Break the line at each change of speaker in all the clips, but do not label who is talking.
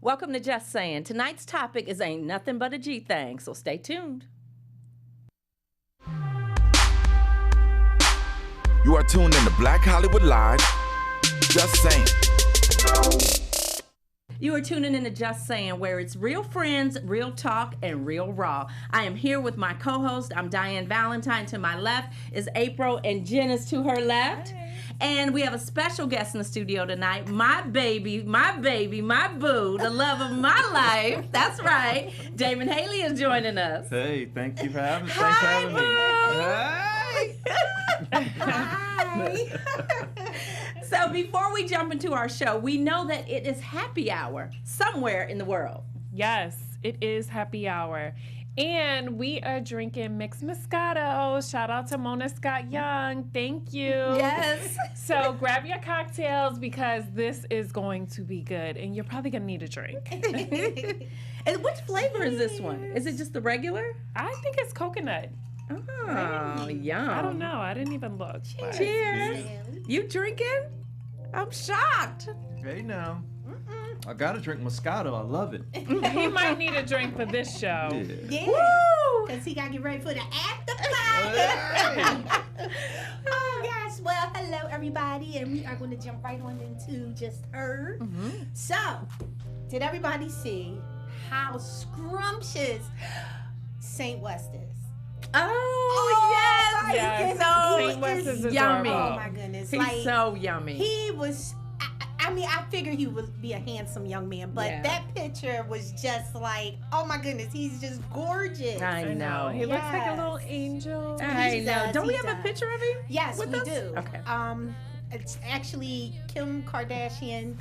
Welcome to Just Saying. Tonight's topic is ain't nothing but a G thing, so stay tuned.
You are tuned in to Black Hollywood Live. Just saying.
You are tuning in to Just Saying, where it's real friends, real talk, and real raw. I am here with my co-host. I'm Diann. Valentine. To my left is April, and Jen is to her left. Hey. And we have a special guest in the studio tonight. My baby, my boo, the love of my life. That's right. Damon Haley is joining us.
Hey, thank you for having me. Thanks for having me.
Hi. So before we jump into our show, we know that it is happy hour somewhere in the world.
Yes, it is happy hour. And we are drinking mixed Moscato. Shout out to Mona Scott Young. Thank you.
Yes.
So grab your cocktails because this is going to be good. And you're probably going to need a drink.
And which flavor is this one? Is it just the regular?
I think it's coconut.
Oh, yum.
I don't know. I didn't even look.
Cheers. You drinking? I'm shocked.
Hey, now. I got to drink Moscato. I love it.
He might need a drink for this show.
Yeah.
Woo!
Because he got to get ready for the after party. Oh, gosh. Well, hello, everybody. And we are going to jump right on into Just Heard. Mm-hmm. So, did everybody see how scrumptious St. West is?
Oh, yes.
St. West is
yummy.
adorable.
Oh, my goodness.
He's so yummy.
He was... I mean, I figured he would be a handsome young man, but that picture was just like, oh my goodness, he's just gorgeous.
I know.
He looks like a little angel.
I know. Don't we have a picture of him?
Yes, we
us?
do.
Okay.
It's actually Kim Kardashian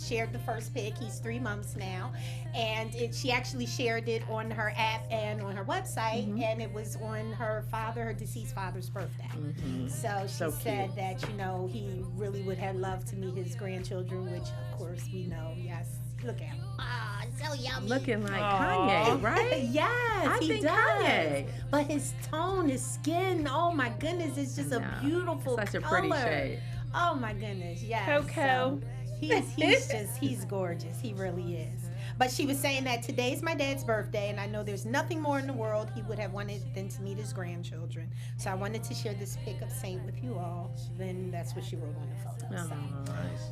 shared the first pic. He's 3 months now. And she actually shared it on her app and on her website. Mm-hmm. And it was on her deceased father's birthday. Mm-hmm. So she said that, he really would have loved to meet his grandchildren, which of course we know, yes. Look at him. Ah, so yummy.
Looking like Kanye, right?
Yes,
I think
does.
Kanye.
But his tone, his skin, oh my goodness, it's just a beautiful
Such a
color.
pretty shade.
Oh my goodness, yes.
Coco.
So, he's gorgeous. He really is. But she was saying that today's my dad's birthday, and I know there's nothing more in the world he would have wanted than to meet his grandchildren. So I wanted to share this pic of Saint with you all. Then that's what she wrote on the photo. So.
Nice.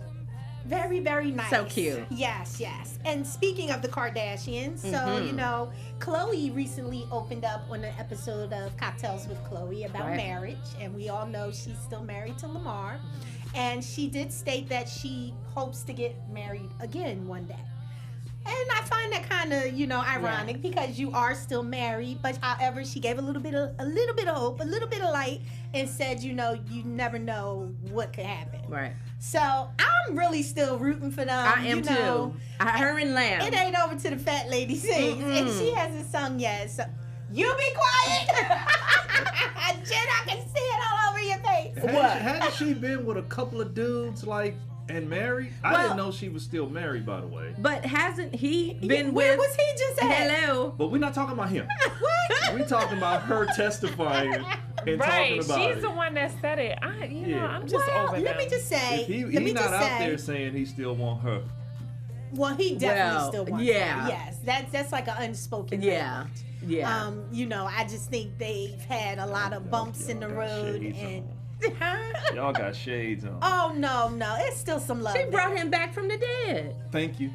Very, very nice.
So cute.
Yes. And speaking of the Kardashians, so, Khloe recently opened up on an episode of Cocktails with Khloe about marriage. And we all know she's still married to Lamar. And she did state that she hopes to get married again one day. And I find that kind of, ironic because you are still married. But however, she gave a little bit of hope, a little bit of light, and said, you never know what could happen.
Right.
So I'm really still rooting for them.
I am too. Her and Lamb.
It ain't over to the fat lady sings, and she hasn't sung yet. So you be quiet, Jen. I can see it all over your face.
Hadn't she been with a couple of dudes and married? I didn't know she was still married, by the way.
But hasn't he been
Where
with?
was he just at?
Hello.
But we're not talking about him.
What?
We're talking about her testifying and talking about it.
She's the one that said it. I'm just over
Let me just say.
If he's not out there saying he still want her.
Well, he definitely still wants her.
Yeah.
Yes, that's like an unspoken.
Yeah. Yeah.
I just think they've had a lot of bumps in the road and.
Y'all got shades on.
Oh no, it's still some love.
She brought him back from the dead.
Thank you.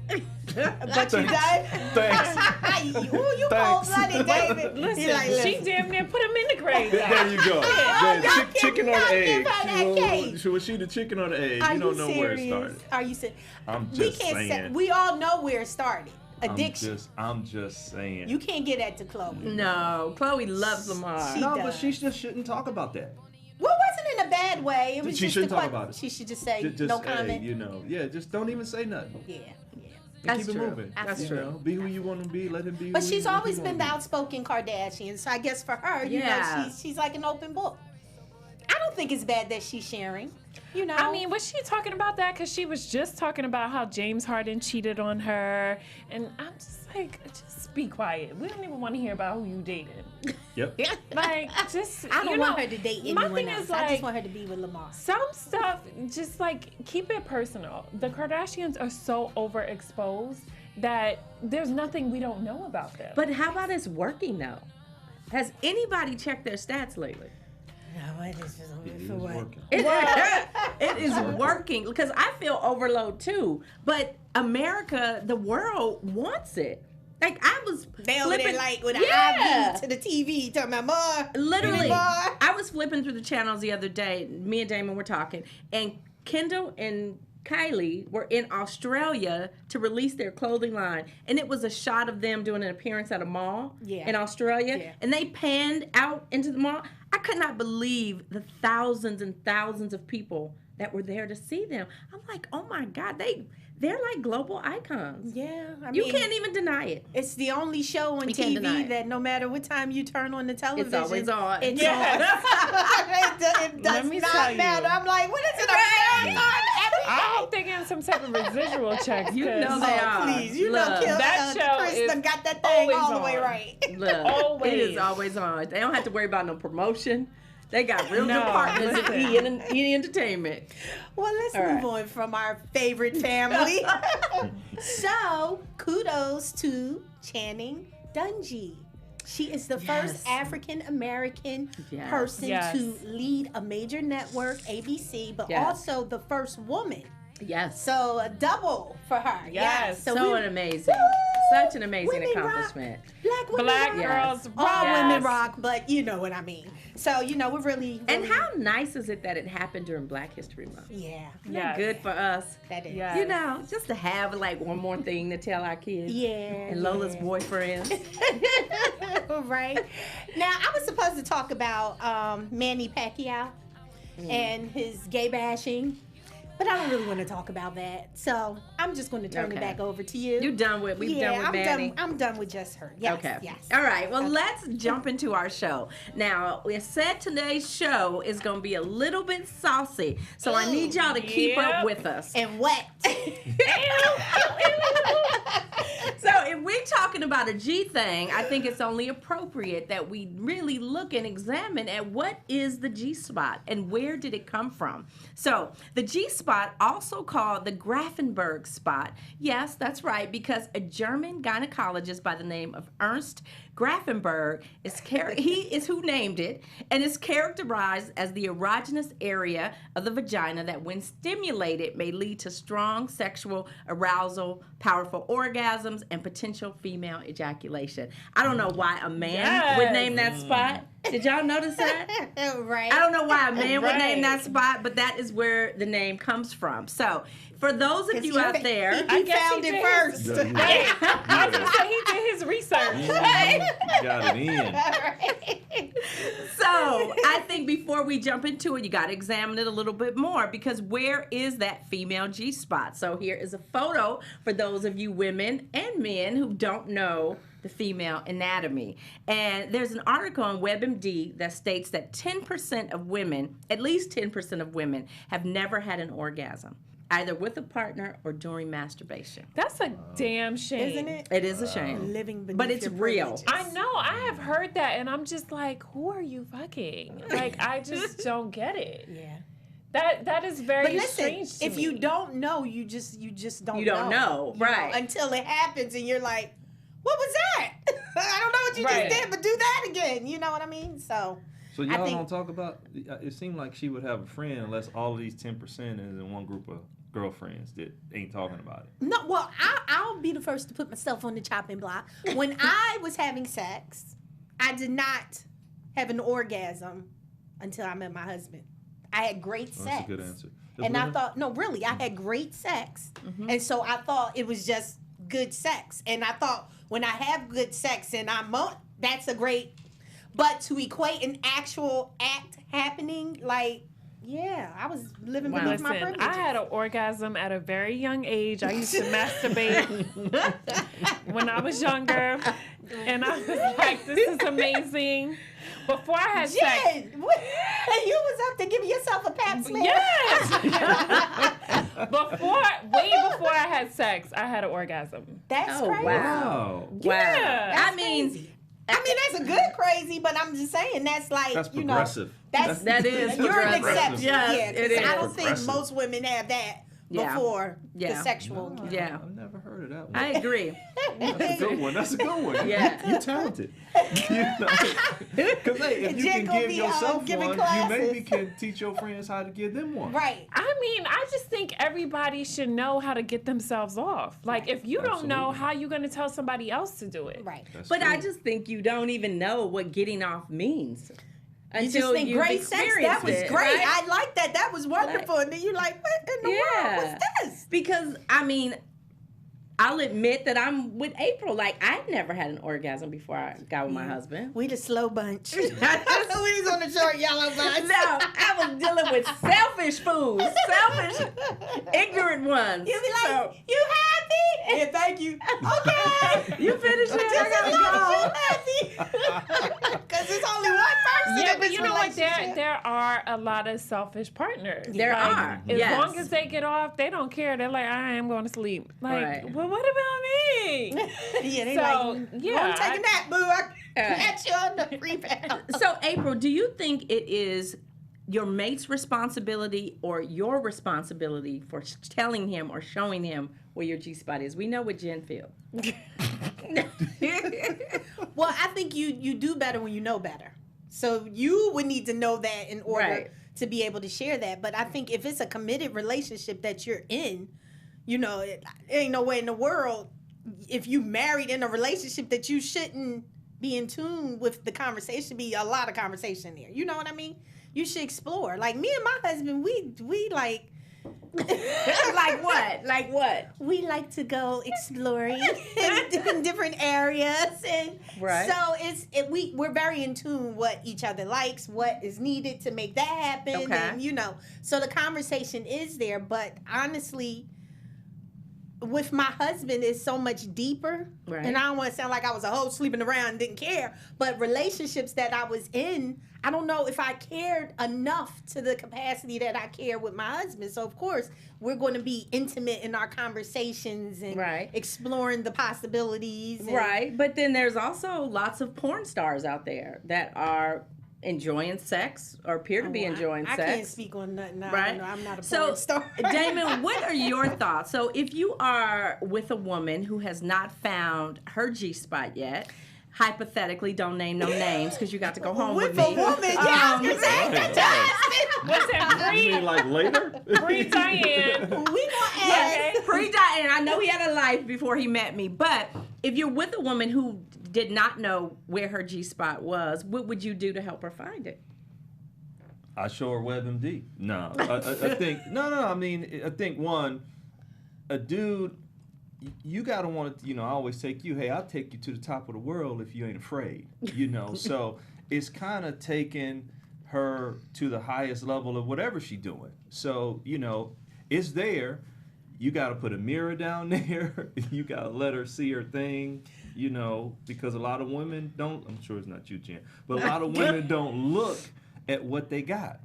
But you done?
Thanks.
You cold-blooded, David.
Listen, she damn near put him in the grave.
There you go. Chicken on the egg. Was she the chicken or the egg?
You
don't know where it started.
Are you serious?
I'm just saying.
We all know where it started. Addiction.
I'm just saying.
You can't get that to Khloe.
No, Khloe loves Lamar.
But she just shouldn't talk about that.
Well, it wasn't in a bad way. It was
she
just
shouldn't talk about it.
She should just say no comment.
Just don't even say nothing.
Yeah.
That's
keep
true.
it moving.
That's true.
Be who you want to be. Let him be.
But she's always been the outspoken Kardashian, so I guess for her, she's like an open book. I don't think it's bad that she's sharing.
I mean, was she talking about that? Because she was just talking about how James Harden cheated on her, and I'm just like, just be quiet. We don't even want to hear about who you dated.
Yep.
Like, just
I don't want her to date
my
anyone
thing
else.
is,
I just
like,
want her to be with Lamar.
some stuff, just like, keep it personal. The Kardashians are so overexposed that there's nothing we don't know about them.
But how about it's working though? Has anybody checked their stats lately?
No, it is
It
for
is
what?
working.
It is working because I feel overload too. But America, the world wants it. Like I was
They over there
flipping,
like with an
yeah.
IV to the TV talking about more.
Literally,
more.
I was flipping through the channels the other day. Me and Damon were talking, and Kendall and Kylie were in Australia to release their clothing line, and it was a shot of them doing an appearance at a mall in Australia,
Yeah.
and they panned out into the mall. I could not believe the thousands and thousands of people that were there to see them. I'm like, oh my God, they're like global icons.
Yeah, I
You
mean,
can't even deny it.
It's the only show on
You can't deny
TV
it.
that no matter what time you turn on the television,
always on.
It's
Yes.
on. It does
Let me
not
tell you.
matter. I'm like, what is it? A marathon every
I
day?
hope they're getting some type of residual checks.
You
'cause
know they are.
Please, you
Look,
know,
that show
Chris
is
done got that thing
always
all the way
on.
right.
Look,
Always.
it is always on. They don't have to worry about no promotion. They got real
No,
good partners
listen.
in E Entertainment.
Well, let's
All
move
right.
on from our favorite family. So, kudos to Channing Dungey. She is the first African American
Yes.
person
Yes.
to lead a major network, ABC, but
Yes.
also the first woman.
Yes.
So a double for her.
Yes.
So
So
we,
an amazing, such an amazing
Women rock.
accomplishment.
black women
Black
rock.
girls
All
rock.
women rock, but you know what I mean. So, you know, we're really,
And
really-
how nice is it that it happened during Black History Month?
Yeah.
Isn't that good for us?
That is.
Yes.
You know, just to have like one more thing to tell our kids.
Yeah.
And Lola's boyfriends.
Right. Now, I was supposed to talk about Manny Pacquiao and his gay bashing, but I don't really want to talk about that. So I'm just going to turn it
Okay.
back over to you.
We've done with Manny.
I'm done with just her. Yes.
Okay.
Yes.
All right. Well, let's jump into our show. Now, we said today's show is going to be a little bit saucy, so I need y'all to keep up
Yep.
with us.
And wet.
So, if we're talking about a G thing, I think it's only appropriate that we really look and examine at what is the G spot and where did it come from. So, the G spot, also called the Grafenberg spot, yes, that's right, because a German gynecologist by the name of Ernst Grafenberg he is who named it, and is characterized as the erogenous area of the vagina that, when stimulated, may lead to strong sexual arousal, powerful orgasms, and potential female ejaculation. I don't know why a man would name that spot. Did y'all notice that?
Right.
I don't know why a man would name
Right.
that spot, but that is where the name comes from. So, for those of you out there,
He
guess
found
he
it
did.
first.
Yeah,
I was gonna say he did his research.
you got it in.
so I think before we jump into it, you got to examine it a little bit more, because where is that female G spot? So here is a photo for those of you women and men who don't know the female anatomy. And there's an article on WebMD that states that 10% of women, at least 10% of women, have never had an orgasm, either with a partner or during masturbation.
That's a damn shame.
Isn't it?
It is a shame.
Living beneath
But it's
your
real.
privileges.
I know. I have heard that, and I'm just like, who are you fucking? Like, I just don't get it.
Yeah.
That is very
But listen,
strange to
if
me.
you don't know, you just don't know.
You don't know, right.
Until it happens and you're like, what was that? I don't know what you
Right.
just did, but do that again. You know what I mean? So
So
I
y'all
think-
don't talk about. It seemed like she would have a friend unless all of these 10% is in one group of girlfriends that ain't talking about it.
no, well, I'll be the first to put myself on the chopping block. When I was having sex, I did not have an orgasm until I met my husband. I had great sex.
That's a good answer.
And I thought, no, really, I had great sex. And so I thought it was just good sex. And I thought when I have good sex and that's a great, but to equate an actual act happening, like, yeah, I was living beneath my
Listen,
privileges.
I had an orgasm at a very young age. I used to masturbate when I was younger, and I was like, "This is amazing." Before I had sex,
Jen, you was up to give yourself a pap smear?
yes. Way before I had sex, I had an orgasm.
That's
Oh,
crazy.
wow.
Wow.
Wow.
Yeah.
I mean,
crazy. I mean, that's a good crazy, but I'm just saying that's like,
That's
you know,
progressive.
That is
you're an
progressive.
exception.
Yes,
Yeah, 'cause
it is.
I don't think
Progressive.
most women have that before the
Yeah.
sexual.
Yeah.
I've never heard of that one.
I agree.
That's a good one. That's a good one.
Yeah.
You talented. Because hey, if you
Jen
can
gonna
give
be,
yourself
giving
one,
classes.
you maybe can teach your friends how to give them one.
Right.
I mean, I just think everybody should know how to get themselves off. Like, if you don't know,
Absolutely.
how you going to tell somebody else to do it?
Right.
That's
But
true.
I just think you don't even know what getting off means.
You just
Until
think
you've
great sex, that
experienced
was
it,
great.
right?
I like that. That was wonderful. And then you're like, what in the world was this?
Because, I mean, I'll admit that I'm with April. Like, I've never had an orgasm before I got with my husband.
We the slow bunch. we was on the short yellow bunch.
No, I was dealing with selfish fools, selfish, ignorant ones.
You be like,
So,
you happy? Yeah, thank you. Okay.
you finished it?
I gotta go. Because it's only one person
Yeah,
in
but
this
you know what?
relationship.
There are a lot of selfish partners.
There
Like,
are,
As
yes.
long as they get off, they don't care. They're like, I am going to sleep. Like,
Right.
well, what about me?
Yeah, they
So,
like,
yeah,
I'm taking that, boo. I
Right.
catch you on the rebound.
So, April, do you think it is your mate's responsibility or your responsibility for telling him or showing him where your G-spot is? We know what Jen feels.
Well, I think you do better when you know better. So you would need to know that in order
Right.
to be able to share that. But I think if it's a committed relationship that you're in, you know, it ain't no way in the world if you married in a relationship that you shouldn't be in tune with the conversation. Be a lot of conversation there. You know what I mean? You should explore. Like me and my husband, we like.
Like what? Like what?
We like to go exploring in different areas, and
Right.
so we're very in tune what each other likes, what is needed to make that happen,
Okay.
and you know, so the conversation is there. But honestly, with my husband, it's so much deeper,
Right.
and I don't want to sound like I was a hoe sleeping around and didn't care. But relationships that I was in, I don't know if I cared enough to the capacity that I care with my husband. So of course, we're going to be intimate in our conversations and
Right.
exploring the possibilities. And,
Right. But then there's also lots of porn stars out there that are enjoying sex or appear to be enjoying
I
sex.
can't speak on nothing.
Right.
I'm not a
So,
porn star.
Damon, what are your thoughts? So, if you are with a woman who has not found her G-spot yet, hypothetically, don't name no names because you got to go home with,
with
me.
a woman, yeah, I was gonna say,
Was it
You mean like later?
pre Diann?
we gonna
Yes,
ask.
pre-Diann. I know he had a life before he met me, but if you're with a woman who did not know where her G-spot was, what would you do to help her find it?
I show her WebMD. No, I think no. I mean, I think one, a dude, you gotta want to. You know, I always take you. Hey, I'll take you to the top of the world if you ain't afraid. You know, so it's kind of taking her to the highest level of whatever she's doing. So you know, it's there. You got to put a mirror down there. You got to let her see her thing. You know, because a lot of women don't. I'm sure it's not you, Jen, but a lot of women don't look at what they got.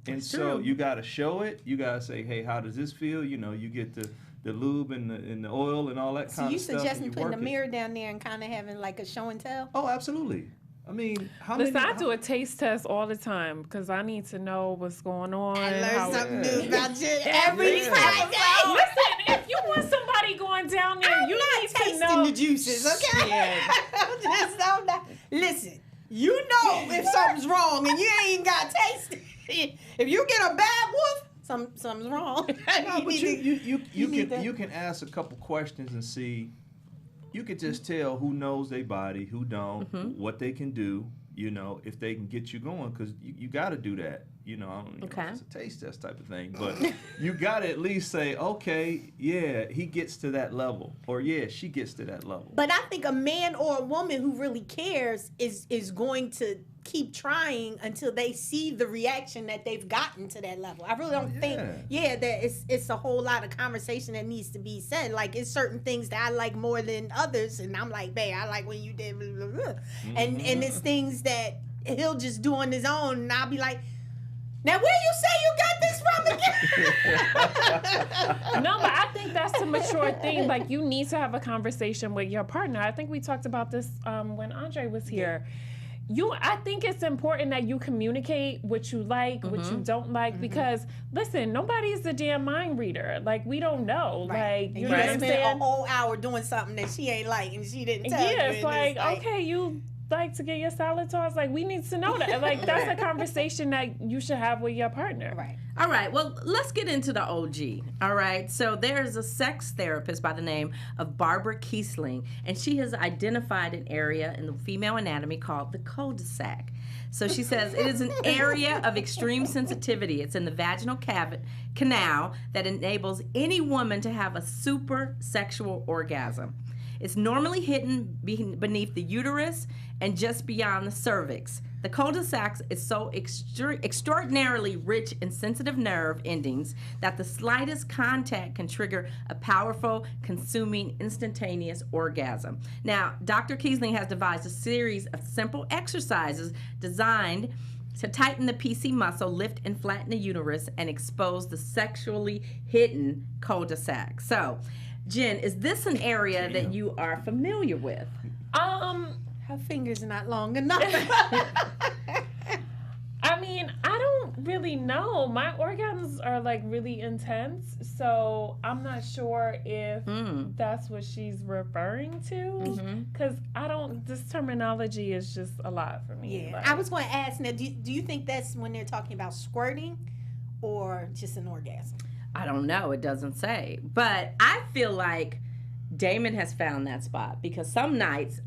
And
That's
so
true.
you got to show it. You got to say, hey, how does this feel? You know, you get the lube and the oil and all that
So
kind
you
of stuff. and
suggesting
you
putting a
work it.
mirror down there and kind of having like a show and tell?
Oh, absolutely. I mean, how
Listen,
many?
I do a taste test all the time because I need to know what's going on.
I
how-
learn something
Yeah.
new about you every
Yeah.
Friday.
Listen, if you want somebody going down there,
I'm
you
not
need to
tasting
know.
the juices, okay? I'm not. Listen, you know if something's wrong and you ain't got to taste it. If you get a bad wolf, something's wrong.
No, but
need to-
you can ask a couple questions and see. You could just tell who knows their body, who don't, what they can do. You know, if they can get you going, because you got to do that. You know, I don't know
Okay.
if it's a taste test type of thing, but you got to at least say, okay, yeah, he gets to that level, or yeah, she gets to that level.
But I think a man or a woman who really cares is going to keep trying until they see the reaction that they've gotten to that level. I really don't think, that it's a whole lot of conversation that needs to be said. Like, it's certain things that I like more than others, and I'm like, babe, I like when you did blah, blah, blah. And it's things that he'll just do on his own, and I'll be like, now where you say you got this from?
No, but I think that's a mature thing. Like, you need to have a conversation with your partner. I think we talked about this when Andre was here. I think it's important that you communicate what you like, what you don't like, because listen, nobody's a damn mind reader. Like, we don't know.
Right.
Like, you
And
know what
you
I'm
spend a
saying?
whole hour doing something that she ain't like and she didn't tell you.
Yeah, it's
and
like, okay, you like to get your salad tossed. Like, we need to know that. Like, that's a conversation that you should have with your partner.
Right.
All right, well, let's get into the OG. All right, so there's a sex therapist by the name of Barbara Kiesling, and she has identified an area in the female anatomy called the cul-de-sac. So she says it is an area of extreme sensitivity. It's in the vaginal canal that enables any woman to have a super sexual orgasm. It's normally hidden beneath the uterus and just beyond the cervix. The cul-de-sac is so extraordinarily rich in sensitive nerve endings that the slightest contact can trigger a powerful, consuming, instantaneous orgasm. Now, Dr. Kiesling has devised a series of simple exercises designed to tighten the PC muscle, lift and flatten the uterus, and expose the sexually hidden cul-de-sac. So, Jen, is this an area that you are familiar with?
Her fingers are not long enough.
I mean, I don't really know. My orgasms are like really intense, so I'm not sure if that's what she's referring to. Because this terminology is just a lot for me.
Yeah.
Like,
I was going to ask now, do you think that's when they're talking about squirting or just an orgasm?
I don't know. It doesn't say. But I feel like Damon has found that spot because some nights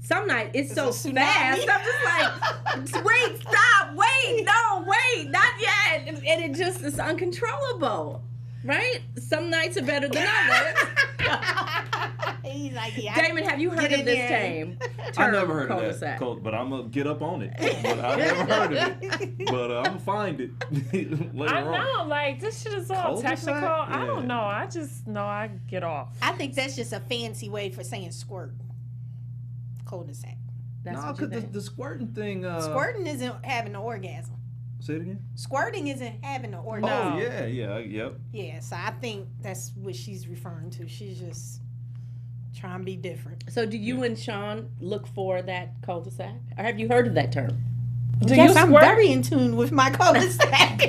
it's so fast. I'm just like, wait, stop, wait, no, wait, not yet. And it just is uncontrollable, right? Some nights are better than others.
He's like, yeah.
Damon, have you heard of this term?
I never heard
cul-de-sac?
of that, but I'm going to get up on it. But I never heard of it. But I'm going to find it later on.
I know, like, this shit is all
Cul-de-sac?
technical. I
Yeah.
don't know. I just know I get off.
I think that's just a fancy way for saying squirt. Cul-de-sac.
That's
No,
what you
because
think.
the squirting thing.
Squirting isn't having an orgasm.
Say it again?
Squirting isn't having an orgasm.
Oh,
No.
yep.
Yeah, so I think that's what she's referring to. She's just trying to be different.
So do you and Sean look for that cul-de-sac? Or have you heard of that term?
Yes, I'm
squirt?
very in tune with my cul-de-sac.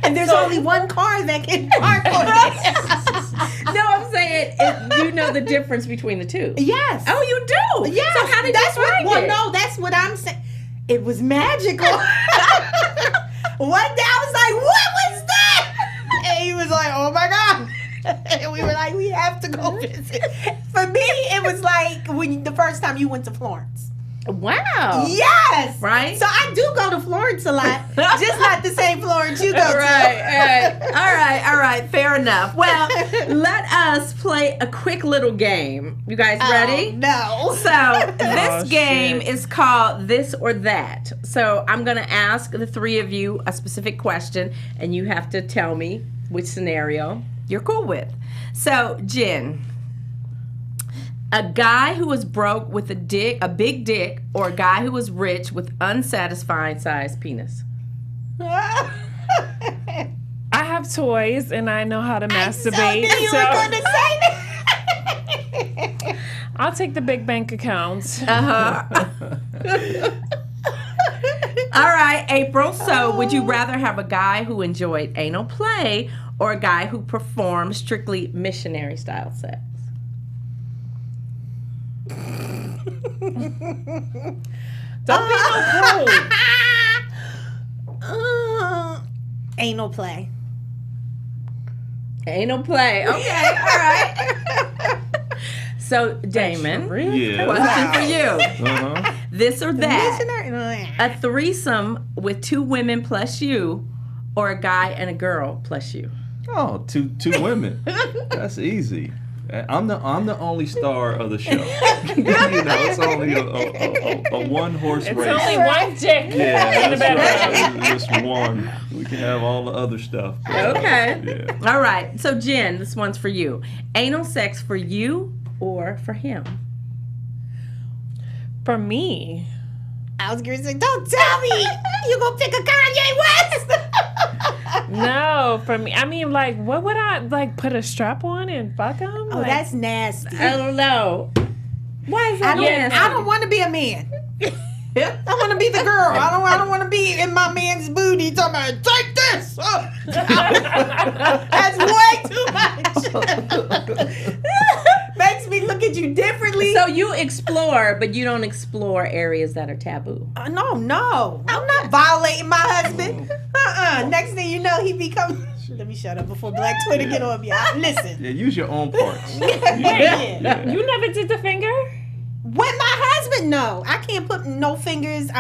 And there's only one car that can park on it.
No, I'm saying, you know the difference between the two.
Yes.
Oh, you do?
Yes.
So how did
that's
you find
what,
it?
Well, no, that's what I'm saying. It was magical. One day I was like, what was that? And he was like, oh my God. And we were like, we have to go visit. For me, it was like the first time you went to Florence.
Wow.
Yes.
Right?
So I do go to Florence a lot, just not the same Florence you go to.
Right. All right. Fair enough. Well, let us play a quick little game. You guys ready?
No.
So this
Oh,
game
shit.
is called This or That. So I'm going to ask the three of you a specific question, and you have to tell me which scenario you're cool with. So, Jen, a guy who was broke with a big dick, or a guy who was rich with unsatisfying sized penis?
I have toys and I know how to masturbate.
So you were going to say that.
I'll take the big bank account.
Uh-huh. All right, April. So, would you rather have a guy who enjoyed anal play or a guy who performed strictly missionary style sex?
Don't be no prude.
Anal play.
Anal play. Okay, all right. So, Damon,
Yeah.
question for you.
Uh-huh.
This or that?
Missionary.
A threesome with two women plus you, or a guy and a girl plus you?
Oh, two women. That's easy. I'm the only star of the show. You know, it's only a one horse
It's
race.
only one dick
Yeah,
in the bedroom.
that's right. It's just one. We can have all the other stuff. but,
Okay.
Yeah.
All right. So, Jen, this one's for you. Anal sex for you or for him?
For me.
I was going to say, don't tell me you're going to pick a Kanye West.
No, for me, I mean, like, what would I like? Put a strap on and fuck him?
Oh,
like,
that's nasty.
I don't know. Why is that nasty?
I don't want to be a man. I want to be the girl. I don't want to be in my man's booty talking about, take this. Oh. That's way too much. Makes me look at you differently.
So you explore, but you don't explore areas that are taboo.
No. I'm not violating my husband. Next thing you know, he becomes... Let me shut up before Black Twitter get on me. Listen.
Yeah, use your own parts.
Yeah.
You never did the finger?
With my husband, no. I can't put no fingers.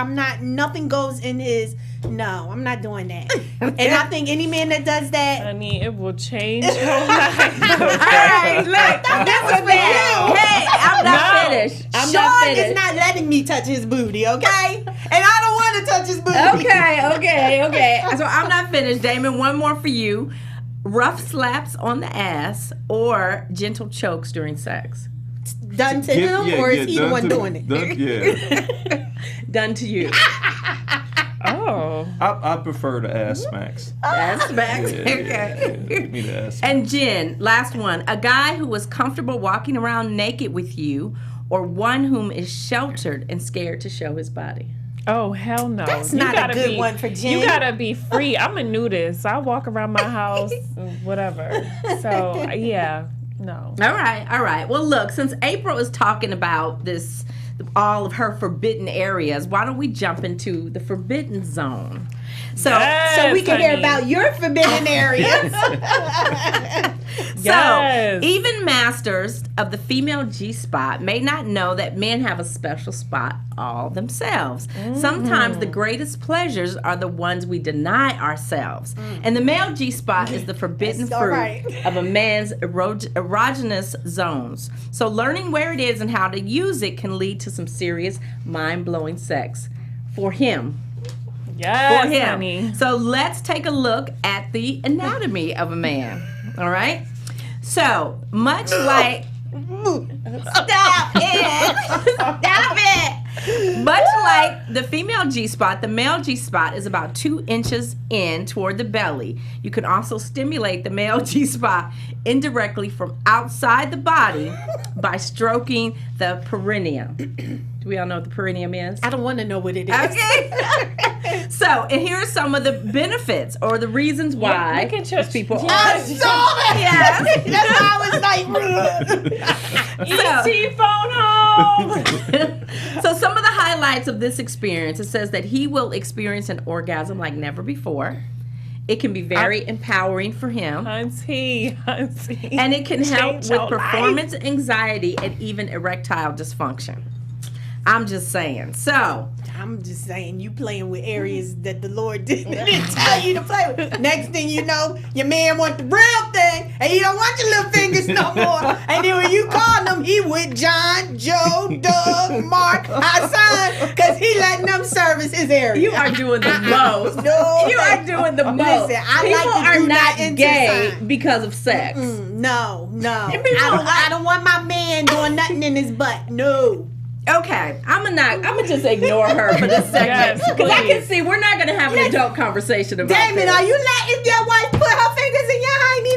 Nothing goes in his... No, I'm not doing that. And I think any man that does that...
Honey, it will change your life.
All right, look, this was for you. Hey, I'm not finished. I'm not
Sean
finished.
is not letting me touch his booty, okay? And I don't want to touch his booty.
Okay. So I'm not finished. Damon, one more for you. Rough slaps on the ass or gentle chokes during sex?
Done to him, or is he the one doing it?
Done to you.
Oh.
I prefer the ass smacks.
Ass smacks.
Yeah,
Okay.
Give me the ass smacks.
And Jen, last one. A guy who is comfortable walking around naked with you, or one whom is sheltered and scared to show his body?
Oh, hell no.
That's
You
not
gotta
a good
be-
one for Jen.
You gotta be free. I'm a nudist. I walk around my house, whatever. So, yeah, no.
All right. Well, look, since April is talking about this, all of her forbidden areas, why don't we jump into the forbidden zone? So
we can hear
honey.
about your forbidden areas.
So, even masters of the female G-spot may not know that men have a special spot all themselves. Sometimes the greatest pleasures are the ones we deny ourselves. And the male G-spot is the forbidden
That's all
fruit
right.
of a man's erogenous zones. So learning where it is and how to use it can lead to some serious mind-blowing sex for him.
Yes,
For him.
honey.
So let's take a look at the anatomy of a man. All right. So much like stop it. Much like the female G-spot, the male G-spot is about 2 inches in toward the belly. You can also stimulate the male G-spot indirectly from outside the body by stroking the perineum. Do we all know what the perineum is?
I don't want to know what it is.
Okay. So, and here are some of the benefits or the reasons why
look at your-
these people
I
are.
saw that.
Yes.
That's why I was like,
ET phone home.
So some of the highlights of this experience, it says that he will experience an orgasm like never before. It can be very empowering for him.
Auntie.
And it can help
Change
with
your
performance anxiety and even erectile dysfunction. I'm just saying. So,
I'm just saying, you playing with areas that the Lord didn't tell you to play with. Next thing you know, your man want the real thing, and he don't want your little fingers no more. And then when you call him, he with John, Joe, Doug, Mark, Hassan, because he letting them service his area.
you are doing the most.
No,
You are doing the most.
Listen, I
People
like to
are
do
not
that into
gay
sign.
because of sex.
No.
And people
I don't want my man doing nothing in his butt. No.
Okay, I'm gonna just ignore her for this segment
Yes,
because I can
please.
see we're not gonna have an adult conversation about
Damon,
this.
are you letting your wife put her fingers in your hiney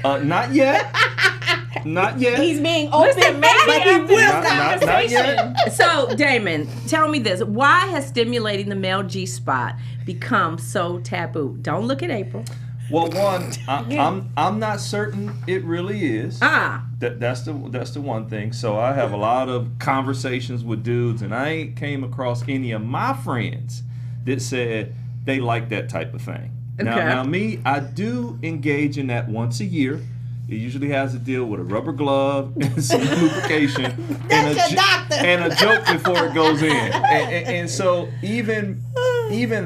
tonight?
Not yet. Not yet.
He's being open,
Listen, maybe
but he
after
will
this
not.
not yet.
So, Damon, tell me this: why has stimulating the male G-spot become so taboo? Don't look at April.
Well, one, I'm not certain it really is. That's the one thing. So I have a lot of conversations with dudes, and I ain't came across any of my friends that said they like that type of thing. Now me, I do engage in that once a year. It usually has to deal with a rubber glove and some lubrication and,
That's your doctor.
and a joke before it goes in. And so even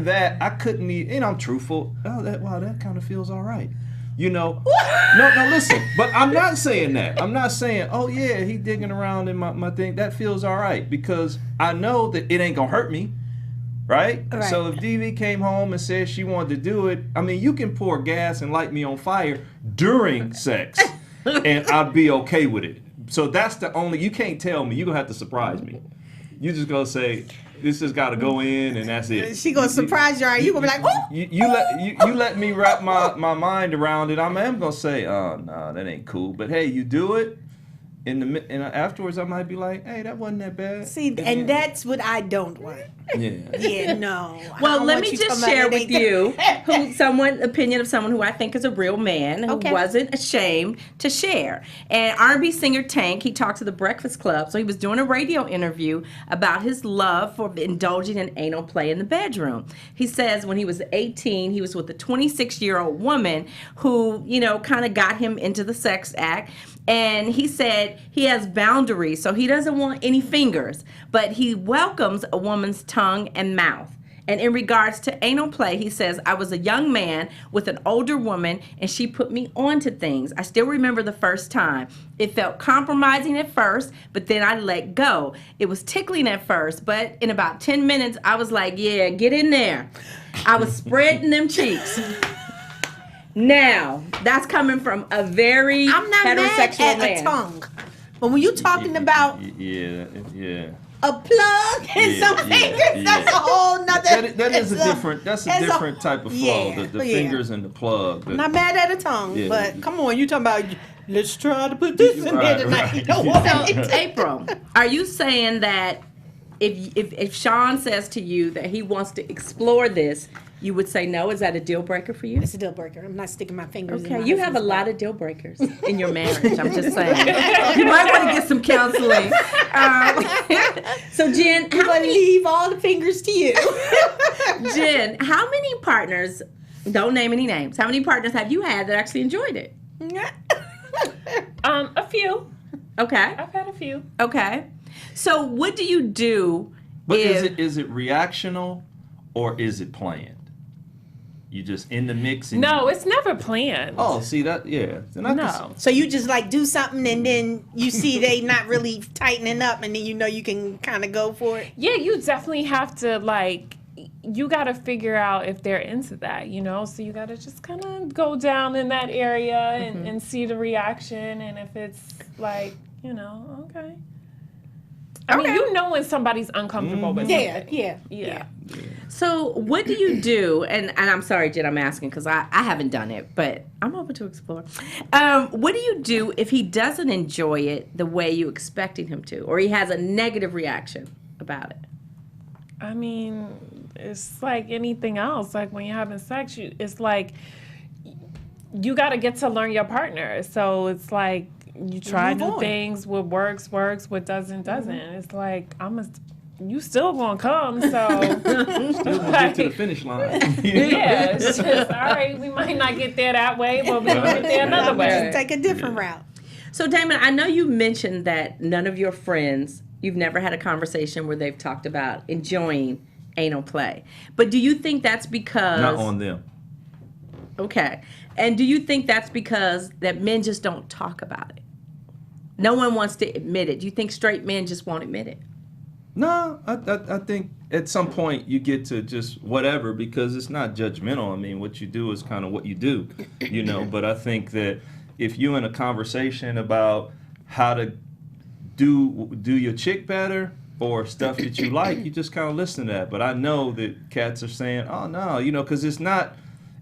that, I couldn't even, and I'm truthful. Oh, that kind of feels all right. You know, no, listen. But I'm not saying that. I'm not saying, oh yeah, he digging around in my thing. That feels all right because I know that it ain't gonna hurt me, right? So if DV came home and said she wanted to do it, I mean, you can pour gas and light me on fire during sex, and I'd be okay with it. So that's the only. You can't tell me. You're gonna have to surprise me. You just gonna say. this has got to go in and that's it.
She gonna surprise you, and you gonna be like, oh.
You let me wrap my mind around it. I'm gonna say, oh no, that ain't cool. But hey, you do it. And afterwards, I might be like, "Hey, that wasn't that bad."
See, and that's what I don't want.
Yeah.
Yeah, no.
Well, let me just share with you opinion of someone who I think is a real man who wasn't ashamed to share. And R&B singer Thang, he talked to the Breakfast Club, so he was doing a radio interview about his love for indulging in anal play in the bedroom. He says when he was 18, he was with a 26-year-old woman who, kind of got him into the sex act. And he said he has boundaries, so he doesn't want any fingers, but he welcomes a woman's tongue and mouth. And in regards to anal play, he says, I was a young man with an older woman, and she put me onto things. I still remember the first time. It felt compromising at first, but then I let go. It was tickling at first, but in about 10 minutes, I was like, yeah, get in there. I was spreading them cheeks. Now, that's coming from a very
I'm not
heterosexual
mad at
man.
a tongue, but when you're talking about
Yeah.
a plug and some fingers, that's a whole nother.
That's a different type of flow.
Yeah,
the fingers and the plug.
I'm not mad at a tongue,
Yeah.
but come on, you talking about? Let's try to put this in there tonight.
Right.
No,
So, April, are you saying that if Sean says to you that he wants to explore this, you would say no? Is that a deal breaker for you?
it's a deal breaker. I'm not sticking my fingers in
Okay,
my
you have a
husband's
lot
butt.
of deal breakers in your marriage. I'm just saying. You might want to get some counseling. So, Jen,
I'm gonna leave all the fingers to you.
Jen, how many partners, don't name any names, how many partners have you had that actually enjoyed it?
A few.
Okay.
I've had a few.
Okay. So what do you do
But
if...
is it reactional or is it planned? You just in the mix and
No, it's never planned.
Oh, see that? Yeah. Then I can
No.
So you just like do something and then you see they not really tightening up and then you can kind of go for it.
Yeah, you definitely have to you got to figure out if they're into that, So you got to just kind of go down in that area and see the reaction, and if it's like, okay. I mean, when somebody's uncomfortable with something.
Yeah.
So what do you do? And I'm sorry, Jen, I'm asking because I haven't done it, but I'm open to explore. What do you do if he doesn't enjoy it the way you expected him to, or he has a negative reaction about it?
I mean, it's like anything else. Like when you're having sex, it's like you got to get to learn your partner. So it's like you try new things. What works, what doesn't. It's like you still gonna come, so
still gonna get to the finish line.
Yeah, it's just all right. We might not get there that way, but we're gonna get there another way.
Take a different route.
So Damon, I know you mentioned that none of your friends, you've never had a conversation where they've talked about enjoying anal play. But do you think that's because...
Not on them.
Okay. And do you think that's because that men just don't talk about it? No one wants to admit it. Do you think straight men just won't admit it?
No, I think at some point you get to just whatever, because it's not judgmental. I mean, what you do is kind of what you do, But I think that if you're in a conversation about how to do your chick better or stuff that you like, you just kind of listen to that. But I know that cats are saying, oh no, because it's not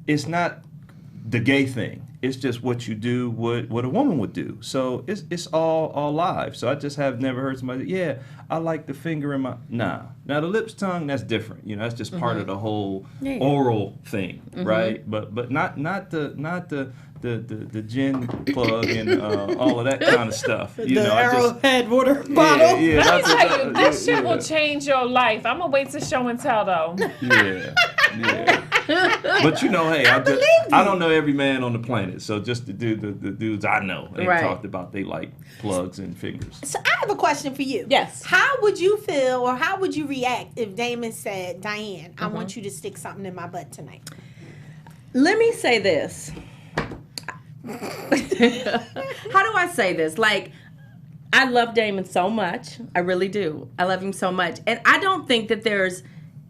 the gay thing. It's just what you do, what a woman would do. So it's all live. So I just have never heard somebody, yeah, I like the finger in my, nah. Now the lips, tongue, that's different. That's just part of the whole oral thing, right? But not the gin plug and all of that kind of stuff.
The Arrowhead water bottle.
Yeah,
Let me tell you, this shit will change your life. I'm gonna wait to show and tell though.
Yeah. But hey, I don't know every man on the planet, so just the dudes I know ain't talked about they like plugs and fingers.
So I have a question for you.
Yes.
How would you feel or how would you react if Damon said, Diann, I want you to stick something in my butt tonight?
Let me say this. How do I say this? Like, I love Damon so much. I really do. I love him so much. And I don't think there's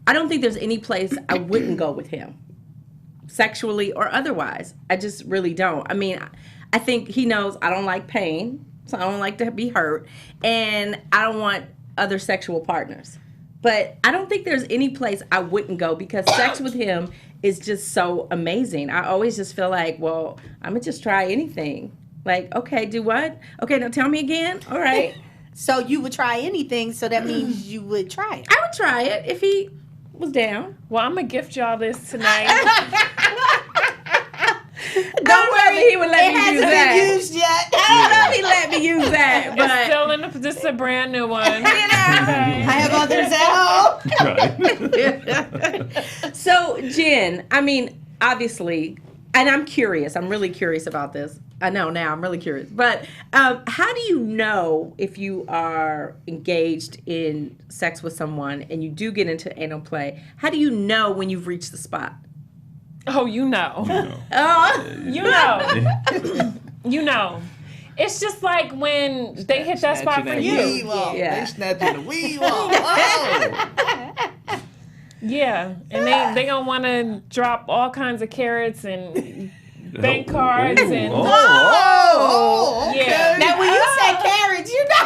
any place I wouldn't go with him, sexually or otherwise. I just really don't. I mean, I think he knows I don't like pain, so I don't like to be hurt, and I don't want other sexual partners. but I don't think there's any place I wouldn't go because sex with him is just so amazing. I always just feel like, well, I'm gonna just try anything. Like, okay, do what? Okay, now tell me again. All right.
So you would try anything, so that means you would try it.
I would try it if he was down.
Well, I'm gonna gift y'all this tonight.
Don't worry, he would let me use that.
It hasn't been used yet.
I don't know if he let me use that,
It's
but
still in this is a brand new one.
I have others at home.
So, Jen, I mean, obviously, and I'm curious. I'm really curious about this. I know now. I'm really curious. But how do you know if you are engaged in sex with someone and you do get into anal play? How do you know when you've reached the spot?
Oh, you know.
Oh,
You know. You know. It's just like when they hit that spot for you.
Yeah.
They snatching the weave off. Oh.
Yeah. And they gonna want to drop all kinds of carrots and bank cards and
Oh, okay.
yeah.
Now, when you say carriage, you know.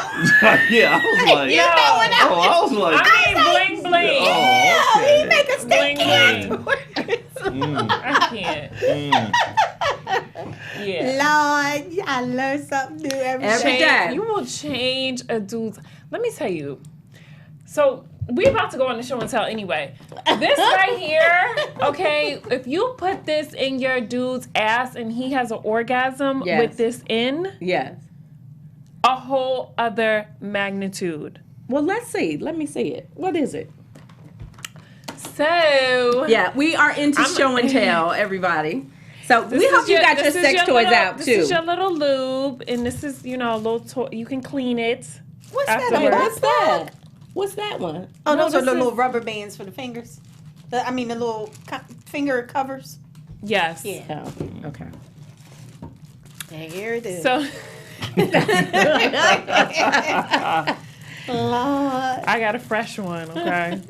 Yeah, I was like,
You know what
I was like,
I mean, bling bling.
Oh, okay.
He make a
Bling
stink
bling. I can't. Yeah.
Lord, I learn something new every
Every
day.
day.
You will change a dude's. Let me tell you. So we're about to go on the show and tell anyway. This right here, okay, if you put this in your dude's ass and he has an orgasm
Yes.
with this in,
yes.
a whole other magnitude.
Well, let's see. Let me see it. What is it?
So
Yeah, we are into show and tell, everybody. So we hope you got your sex toys out, too.
This is your little lube, and this is, a little toy. You can clean it.
What's that?
Afterwards.
What's that? What's that one?
Oh,
No,
those are
this
the
is-
little rubber bands for the fingers. The little finger covers.
Yes.
Yeah.
Oh, okay.
And here it is.
So
Lord.
I got a fresh one, okay?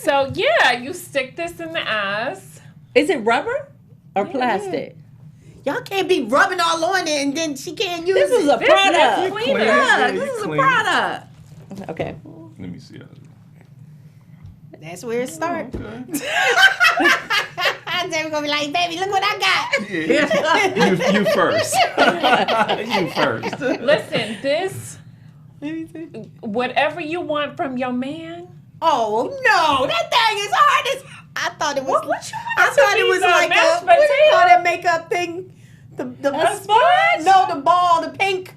So yeah, you stick this in the ass.
Is it rubber or plastic?
Y'all can't be rubbing all on it and then she can't use
This
it.
is a
This
product.
is clean.
Look, this
You
is a
clean it.
product. Okay.
Let me see.
That's where it starts.
Okay.
Then we're gonna be like, baby, look what I got.
Yeah. You first. You first.
Listen, this whatever you want from your man.
Oh no, that thing is hard as I thought it was. I thought it was
be the
like
mashed
a what do you call
potato?
that makeup thing? The
A sponge?
No, the ball, the pink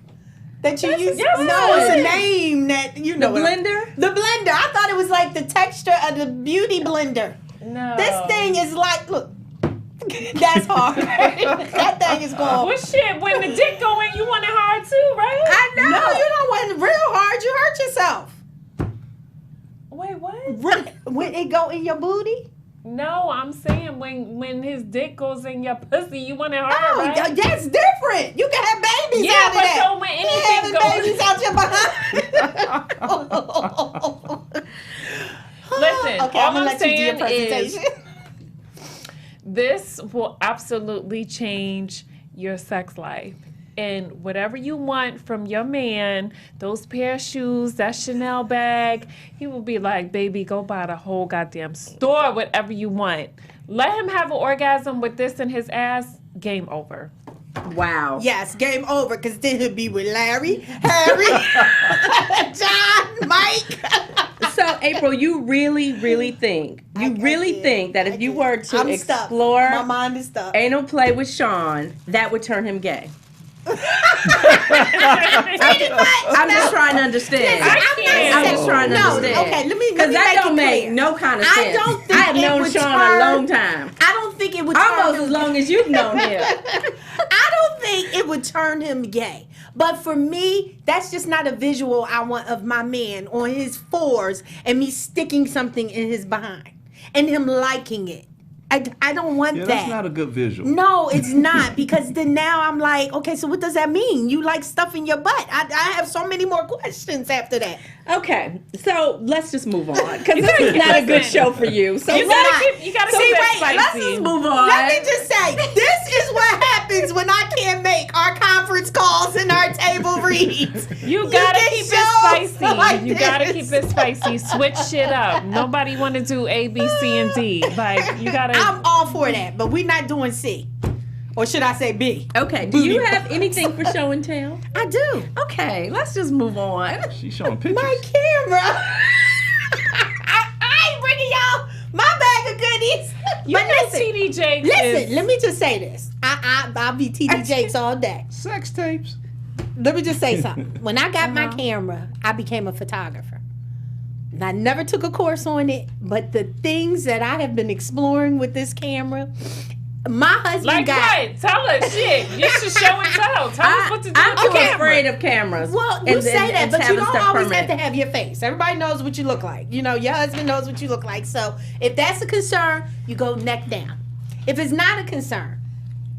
that you use.
yes,
No, it's a
it is.
name that you
The
know. what I-
blender?
The blender. I thought it was like the texture of the beauty blender.
No.
This thing is like, look, that's hard. That thing is going.
Well, shit, when the dick go in, you want it hard too, right?
I know. No, you don't want it real hard. You hurt yourself.
Wait, what?
When it go in your booty.
No, I'm saying when his dick goes in your pussy, you want it hard,
Oh,
right?
that's different. You can have babies
Yeah,
out of
but
that.
so when anything
having
goes-
babies out your behind.
Listen,
okay,
all
I'm gonna
I'm
let you do your
saying is-
presentation.
This will absolutely change your sex life. And whatever you want from your man, those pair of shoes, that Chanel bag, he will be like, baby, go buy the whole goddamn store, whatever you want. Let him have an orgasm with this in his ass, game over.
Wow.
Yes, game over, because then he'll be with Larry, Harry, John, Mike.
So, April, you really think,
I did.
think that if you
did.
were to
I'm stuck.
explore
My mind is stuck.
anal play with Sean, that would turn him gay? I'm just trying to understand. I'm just trying to understand.
Okay, let me
Because that
make
don't
it
make
clear.
no kind of sense.
I don't think
I have
it
known
would
Sean
turn-
a long time.
I don't think it would turn
Almost
him
as long as you've known him.
I don't think it would turn him gay. But for me, that's just not a visual I want of my man on his fours and me sticking something in his behind and him liking it. I don't want
Yeah,
that.
that's not a good visual.
No, it's not, because then now I'm like, okay, so what does that mean? You like stuff in your butt. I have so many more questions after that.
Okay, so let's just move on. Because this is not a good show for you. So
You
let's
gotta keep
See,
that
wait,
spicy.
let's just move on.
Let me just say, this is what happens is when I can't make our conference calls and our table reads.
You gotta
get
keep it
shows
spicy.
like
You gotta
this.
keep it spicy. Switch shit up. Nobody want to do A, B, C, and D. Like, you gotta.
I'm all for that, but we're not doing C. Or should I say B?
Okay, do you have anything for show and tell?
I do.
Okay, let's just move on.
She's showing pictures.
My camera. I ain't bringing y'all my bag of goodies.
You
But
know
listen,
TD Jakes
listen,
is-
let me just say this. I'll be TD Jakes all day.
Sex tapes.
Let me just say something. When I got my
Uh-huh.
camera, I became a photographer. And I never took a course on it, but the things that I have been exploring with this camera, my husband
Like
got.
what? Tell us shit. You should show and tell. Tell us what to do
I'm
with
too
the camera.
afraid of cameras.
Well, you
and
say that, but you
having
don't
stuff
always
permanent.
have to have your face. Everybody knows what you look like. You know, your husband knows what you look like. So if that's a concern, you go neck down. If it's not a concern,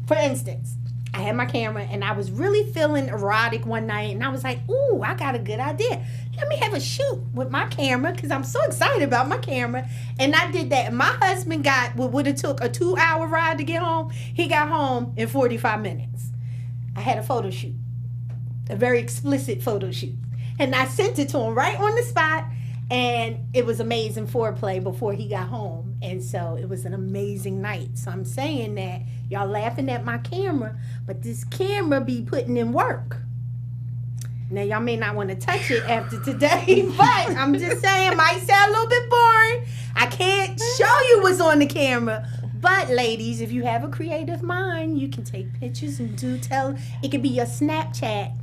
for instance, I had my camera and I was really feeling erotic one night and I was like, ooh, I got a good idea. Let me have a shoot with my camera because I'm so excited about my camera. And I did that. And my husband got what would have took a 2-hour ride to get home. He got home in 45 minutes. I had a photo shoot, a very explicit photo shoot. And I sent it to him right on the spot. And it was amazing foreplay before he got home. And so it was an amazing night. So I'm saying that y'all laughing at my camera, but this camera be putting in work. Now y'all may not want to touch it after today, but I'm just saying, might sound a little bit boring. I can't show you what's on the camera. But ladies, if you have a creative mind, you can take pictures and do tell. It could be your Snapchat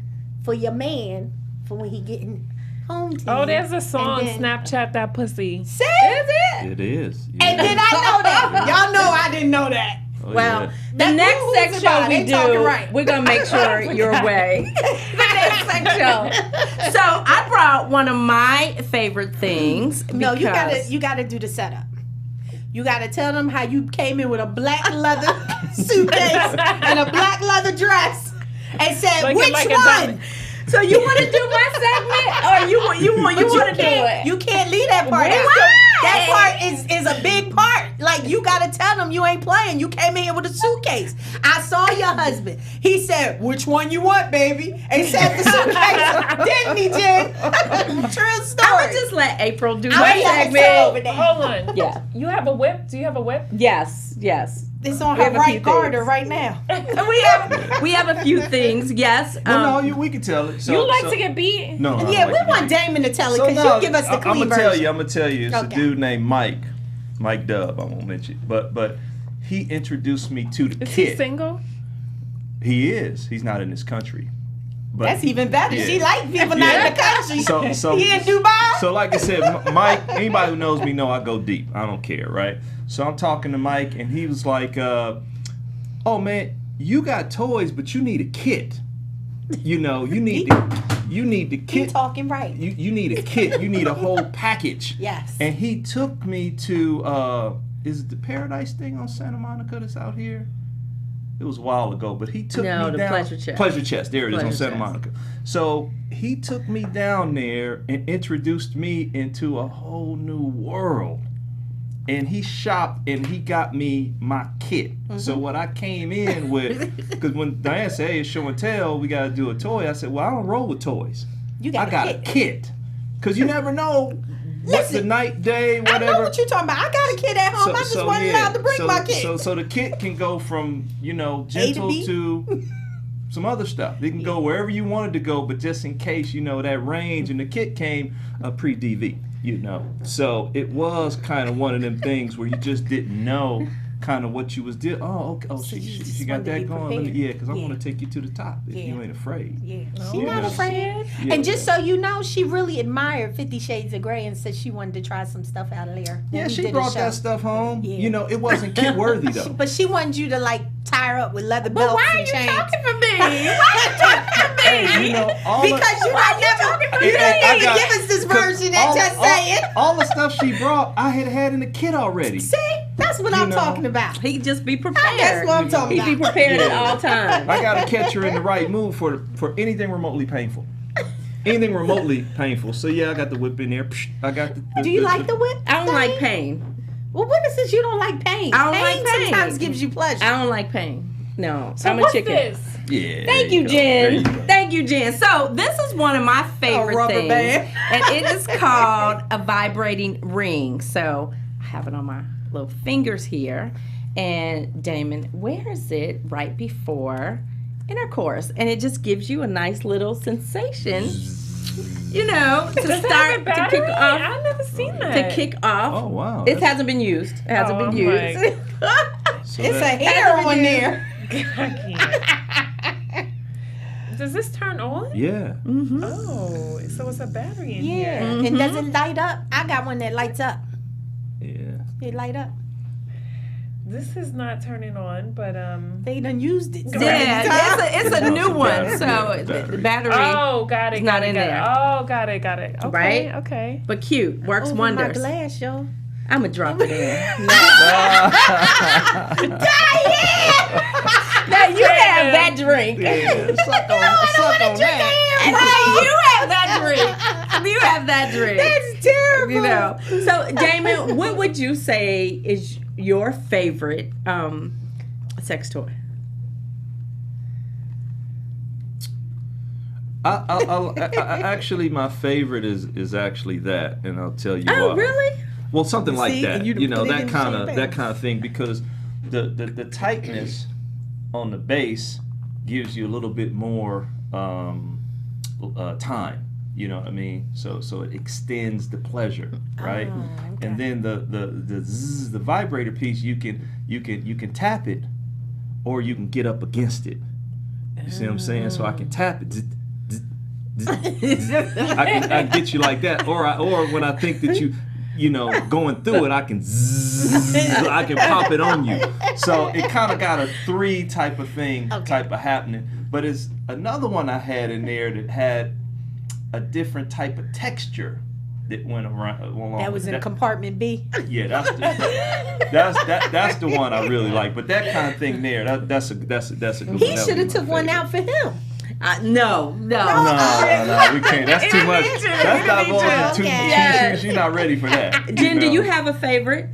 for your man for when he getting home to
Oh,
you.
there's a song,
And then-
Snapchat That Pussy.
See? Is it?
It is.
And
Yeah.
did I know that? Y'all know I didn't know that.
Oh,
Well,
yeah.
the
That-
next
who's
sex
it
show
by?
we
They talking
do,
right.
we're gonna make sure you're away. The next sex show. So I brought one of my favorite things.
No,
because
you gotta do the setup. You gotta tell them how you came in with a black leather suitcase and a black leather dress and said,
Looking
which
like a
one?
diamond.
So you want to do my segment, or you want to do it?
You can't leave that part out.
Why?
That part is a big part. Like, you gotta tell them you ain't playing. You came in here with a suitcase. I saw your husband. He said, "Which one you want, baby?" And set the suitcase. Didn't he, Jen? True story.
I would just let April do my
Wait,
segment.
over there.
Hold on.
Yeah.
You have a whip? Do you have a whip?
Yes.
It's on
We
her
have a few
right garter
things.
right now.
We have a few things. Yes.
Well, no, we can tell it. So,
You like
so,
to get beat?
No. I don't
Yeah,
like
we
to
want
get
Damon to tell it
So,
because
no,
you give us the clean
I'm
version.
gonna tell you. It's
Okay.
a dude named Mike Dub. I won't mention, but he introduced me to the
Is he
kid.
single?
He is. He's not in this country. But
That's even better.
Yeah.
She like people not in the country.
So
He in Dubai?
So like I said, Mike. Anybody who knows me know I go deep. I don't care, right? So I'm talking to Mike, and he was like, "Oh man, you got toys, but you need a kit. You know, you need the
Keep
kit.
talking right.
You need a kit. You need a whole package."
Yes.
And he took me to is it the Paradise thing on Santa Monica that's out here? It was a while ago, but he took
No,
me
the
down.
Pleasure Chest.
Pleasure Chest. There it is on
Pleasure
Santa
Chest.
Monica. So he took me down there and introduced me into a whole new world. And he shopped and he got me my kit. So what I came in with, because when Diann said, "Hey, it's show and tell, we got to do a toy," I said, "Well, I don't roll with toys.
You got
I got
a
a
kit.
kit." Because you never know what the
Listen,
night, day,
I
whatever.
know what you're talking about. I got a kid at home. I just wasn't allowed to bring my kid.
So the kit can go from,
A
gentle
to B?
to some other stuff. It can go wherever you wanted to go, but just in case, that range. And the kit came pre-DV, So it was kind of one of them things where you just didn't know kind of what you was doing. Oh, okay. Oh,
So you
she
just
got
wanted to
that
be
going. Let me,
prepared.
because I
Yeah.
want to take you to the top if
Yeah.
you ain't afraid.
Yeah,
Oh,
she not
yeah.
afraid.
Yeah.
And just so you know, she really admired 50 Shades of Grey and said she wanted to try some stuff out of there. when
Yeah,
we
she
did a
brought
show.
that stuff home.
Yeah.
It wasn't kid worthy though.
But she wanted you to tie her up with leather
But
belts
why are
and
you
chains.
talking for me? Why are you talking for me?
All
Because you
Why
don't
you
never,
talking for
you
me?
didn't
I
even
got-
give us this version and just say it.
All the stuff she brought, I had in the kit already.
See, that's what I'm talking about.
He just be prepared.
That's what I'm talking
He be
about.
prepared at all times.
I gotta catch her in the right mood for anything remotely painful. Anything remotely painful. So yeah, I got the whip in there. Psh, I got the.
Do you like the whip?
I don't like
thing?
pain.
Well, what is this? You don't like pain.
I don't like pain.
sometimes gives you pleasure.
I don't like pain. No,
So
I'm a
what's
chicken.
this?
Yeah.
Thank
there
you,
go. There you
Jen.
go.
Thank you, Jen. So this is one of my favorite
rubber
things,
band.
and it is called a vibrating ring. So I have it on my little fingers here, and Damon wears it right before intercourse, and it just gives you a nice little sensation. You know, to
Does it have a
start to
battery?
kick off.
I've never seen that.
To kick off.
Oh wow.
It hasn't been used. It hasn't
Oh,
been
I'm
used.
So
It's a
that-
hair on there.
I can't. Does this turn on?
Yeah.
Mhm.
Oh, so it's a battery in
Yeah,
here.
and does it light up? I got one that lights up.
Yeah.
It light up.
This is not turning on, but
They done used it.
Yeah, it's a new one.
Battery,
So
yeah,
the
battery.
battery,
Oh, got it.
It's
got
not
it,
in
got it.
there.
Oh, got it. Okay.
Right?
Okay.
but cute, works
Over
wonders.
my glass, yo.
I'm gonna drop it in. Now you have that drink.
Suck on that.
Hey, you have that drink. You have that drink.
That's terrible.
You know. So, Damon, what would you say is your favorite sex toy?
Actually, my favorite is actually that, and I'll tell you
Oh,
why.
really?
Well, something like
See,
that.
and you
You know,
put it
that
in
kind of
champagne.
that kind of thing, because the tightness on the base gives you a little bit more time. You know what I mean? So it extends the pleasure, right?
Oh, okay.
And then the vibrator piece, you can tap it, or you can get up against it. You see what I'm saying? So I can tap it. I can get you like that, or when I think that you know going through it, I can pop it on you. So it kind of got a 3 type of thing, type of happening. But it's another one I had in there that had a different type of texture that went around. Along
That
with
was in compartment B.
Yeah, that's the one I really like. But that kind of thing there, that's a good one.
He
That
should have
was my
took one
favorite.
out for him.
No.
No, we can't. That's too much.
need to.
That's
You
not
need
more
to.
than two.
Okay.
Yeah.
She's not ready for that.
Jen, do
know?
you have a favorite?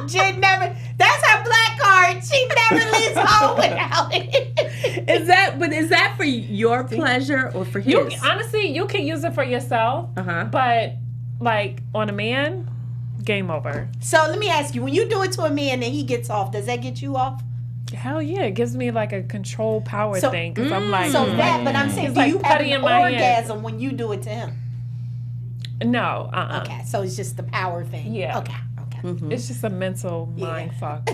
Jen never. That's her black card. She never leaves home without it.
Is that for your pleasure or for his?
Honestly, you can use it for yourself,
Uh-huh.
but like on a man, game over.
So let me ask you: when you do it to a man and he gets off, does that get you off?
Hell yeah, it gives me like a control power
So-
thing because I'm like,
So that, but I'm saying,
It's
do
like
you have
putty
an
in my hand.
orgasm when you do it to him?
no,
Okay, so it's just the power thing.
Yeah.
Okay.
It's just a mental mind fuck.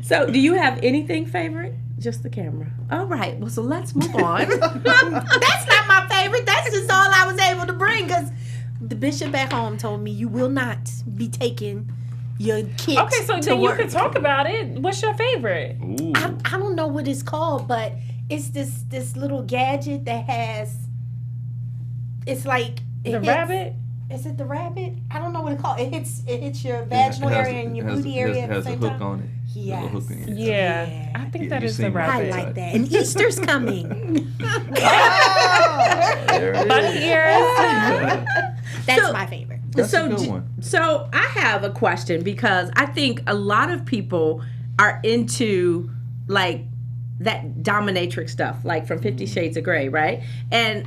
So, do you have anything favorite? Just the camera. All right. Well, so let's move on.
That's not my favorite. That's just all I was able to bring because the bishop at home told me you will not be taking your kids.
Okay, so
to
then you
work.
can talk about it. What's your favorite?
Ooh.
I don't know what it's called, but it's this little gadget that has. It's like it
The
hits-
rabbit?
Is it the rabbit? I don't know what it's called. It hits your vaginal area and your booty area at the
Has a
same
hook
time.
on it.
Yes.
There's a hook in it.
Yeah,
Yeah.
I think
Yeah,
that
you
is the
seen my
I
rabbit.
like that. And Easter's coming.
Bunny ears.
That's
So-
my favorite.
That's
so,
a good
d-
one.
so I have a question because I think a lot of people are into like that dominatrix stuff, like from 50 Shades of Grey, right? And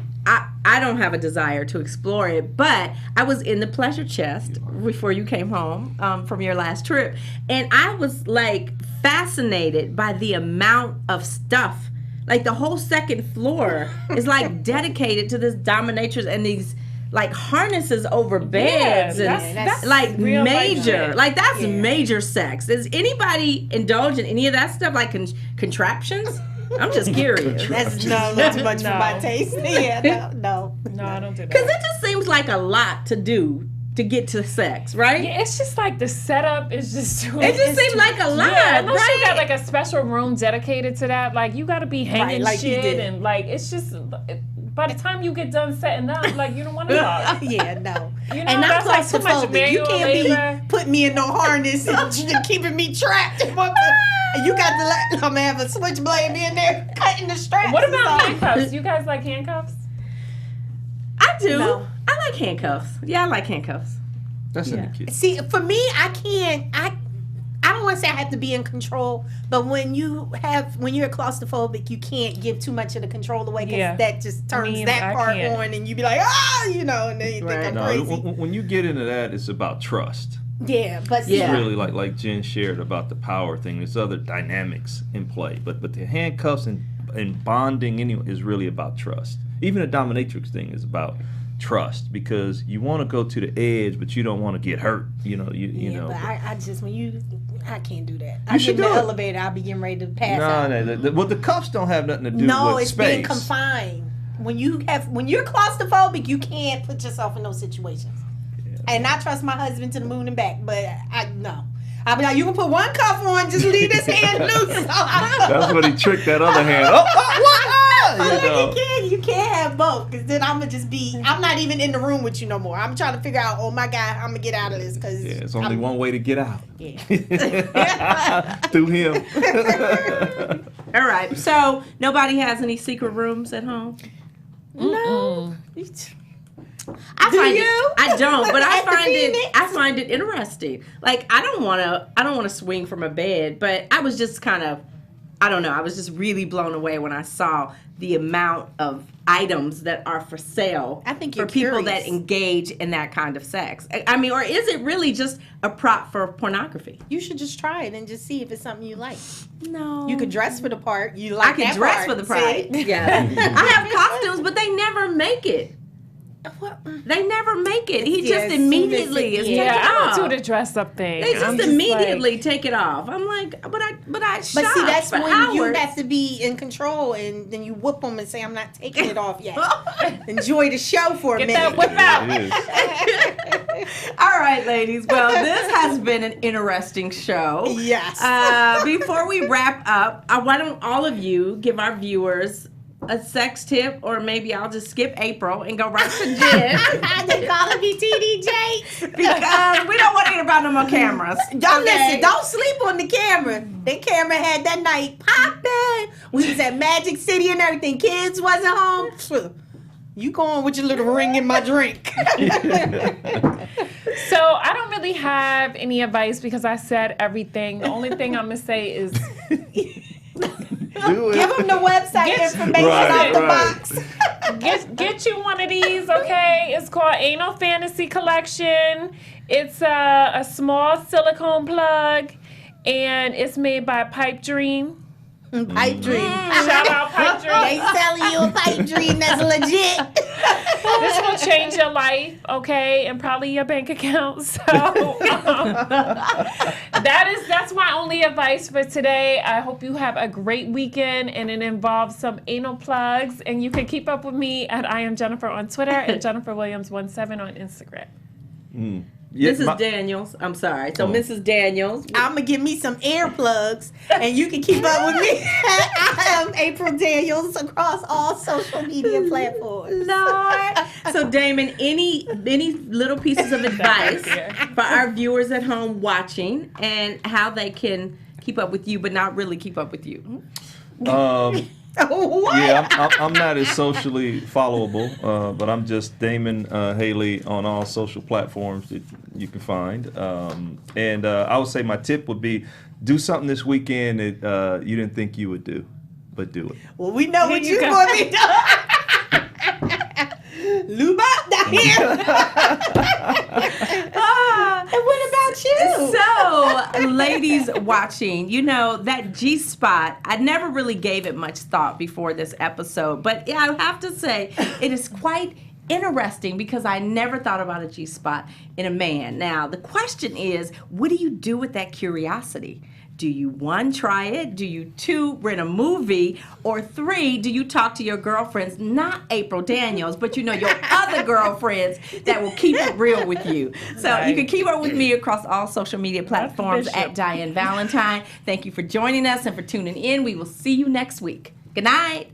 I don't have a desire to explore it, but I was in the pleasure chest before you came home from your last trip, and I was like fascinated by the amount of stuff. Like the whole second floor is like dedicated to this dominatrix and these like harnesses over beds
Yeah,
and
that's
like
real life
major,
shit.
like that's
Yeah.
major sex. Does anybody indulge in any of that stuff, like contraptions? I'm just curious.
That's not too much for my
No.
taste. Yeah, no.
No, I don't do that.
Because it just seems like a lot to do to get to sex, right?
Yeah, it's just like the setup is just too.
It just seems like a lot,
Yeah, unless
right?
you got like a special room dedicated to that, like you got to be hanging
like you
shit
did.
and like it's just. By the time you get done setting up, like you don't want to talk.
Yeah, no.
You know,
And I'm
that's like too much
claustrophobic. You
manual
can't
labor.
be putting me in no harness and keeping me trapped. And you got to let, I'm going to have a switchblade in there cutting the straps.
What about
So-
handcuffs? You guys like handcuffs?
I do.
No.
I like handcuffs. Yeah, I like handcuffs.
That's in the kitchen.
See, for me, I don't want to say I have to be in control, but when you're claustrophobic, you can't give too much of the control away because that just turns that part on, and you be like, and then you think I'm crazy.
When you get into that, it's about trust.
Yeah, but
it's really like Jen shared about the power thing. There's other dynamics in play, but the handcuffs and bonding anyway is really about trust. Even a dominatrix thing is about trust because you want to go to the edge, but you don't want to get hurt. You know.
But I just I can't do that. I get in the elevator, I'll be getting ready to pass out.
Well, the cuffs don't have nothing to do with space.
No, it's being confined. When you're claustrophobic, you can't put yourself in those situations. And I trust my husband to the moon and back, but I'll be like, you can put one cuff on, just leave this hand loose.
That's what he tricked that other hand.
You can't have both, because then I'm not even in the room with you no more. I'm trying to figure out, oh my God, I'm going to get out of this. Cause
it's only one way to get out.
Yeah.
Through him.
All right, so nobody has any secret rooms at home? No. I don't, but I find it interesting. Like I don't want to swing from a bed, but I was just kind of, I don't know, I was just really blown away when I saw the amount of items that are for sale.
I think
for people that engage in that kind of sex. I mean, or is it really just a prop for pornography?
You should just try it and just see if it's something you like.
No.
You could dress for the part. You like
I could dress for the part. Yeah. I have costumes, but they never make it. What? They never make it. He just immediately is taking it off.
I don't do the dress up thing.
They just immediately take it off. I'm like, but I shop
But see, that's
for
when
hours.
you have to be in control, and then you whoop them and say, I'm not taking it off yet. Enjoy the show for a minute.
Get that whip out.
All right, ladies. Well, this has been an interesting show.
Yes.
Before we wrap up, why don't all of you give our viewers a sex tip, or maybe I'll just skip April and go right to Jen.
They calling me TDJ
because we don't want to hear about them on cameras.
Listen, don't sleep on the camera. The camera had that night popping. We was at Magic City and everything. Kids wasn't home. You going with your little ring in my drink.
So I don't really have any advice because I said everything. The only thing I'm gonna say is
give them the website information out the box.
Get you one of these, okay? It's called Anal Fantasy Collection. It's a small silicone plug, and it's made by Pipe Dream.
Pipe Dream.
Shout out Pipe Dream.
They selling you a Pipe Dream that's legit.
This will change your life, okay, and probably your bank account. So that's my only advice for today. I hope you have a great weekend, and it involves some anal plugs. And you can keep up with me at I am Jennifer on Twitter and Jennifer Williams17 on Instagram.
Mrs. Daniels, I'm sorry. So Mrs. Daniels,
I'm gonna give me some earplugs, and you can keep up with me. I am April Daniels across all social media platforms.
Lord. So Damon, any little pieces of advice for our viewers at home watching, and how they can keep up with you, but not really keep up with you?
What?
Yeah, I'm not as socially followable, but I'm just Damon Haley on all social platforms that you can find. And I would say my tip would be do something this weekend that you didn't think you would do, but do it.
Well, we know what you're going to be doing. Lube up down here. And what about you?
So, ladies watching, you know, that G-spot, I never really gave it much thought before this episode, but I have to say, it is quite interesting because I never thought about a G-spot in a man. Now, the question is, what do you do with that curiosity? Do you, 1, try it? Do you, 2, rent a movie? Or 3, do you talk to your girlfriends, not April Daniels, but you know, your other girlfriends that will keep it real with you? So you can keep up with me across all social media platforms at Diann Valentine. Thank you for joining us and for tuning in. We will see you next week. Good night.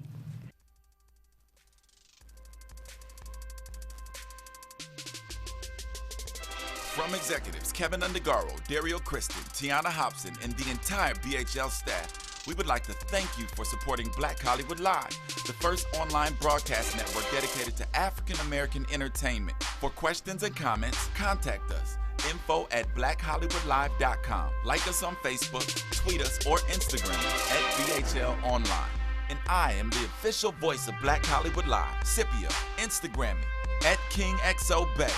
From executives Kevin Undergaro, Dario Kristen, Tiana Hobson, and the entire BHL staff, we would like to thank you for supporting Black Hollywood Live, the first online broadcast network dedicated to African American entertainment. For questions and comments, contact us. info@blackhollywoodlive.com. Like us on Facebook, tweet us, or Instagram at BHL Online. And I am the official voice of Black Hollywood Live, Scipio. Instagram me at KingXOBay.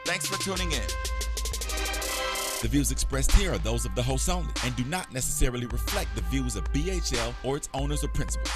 Thanks for tuning in. The views expressed here are those of the hosts only and do not necessarily reflect the views of BHL or its owners or principals.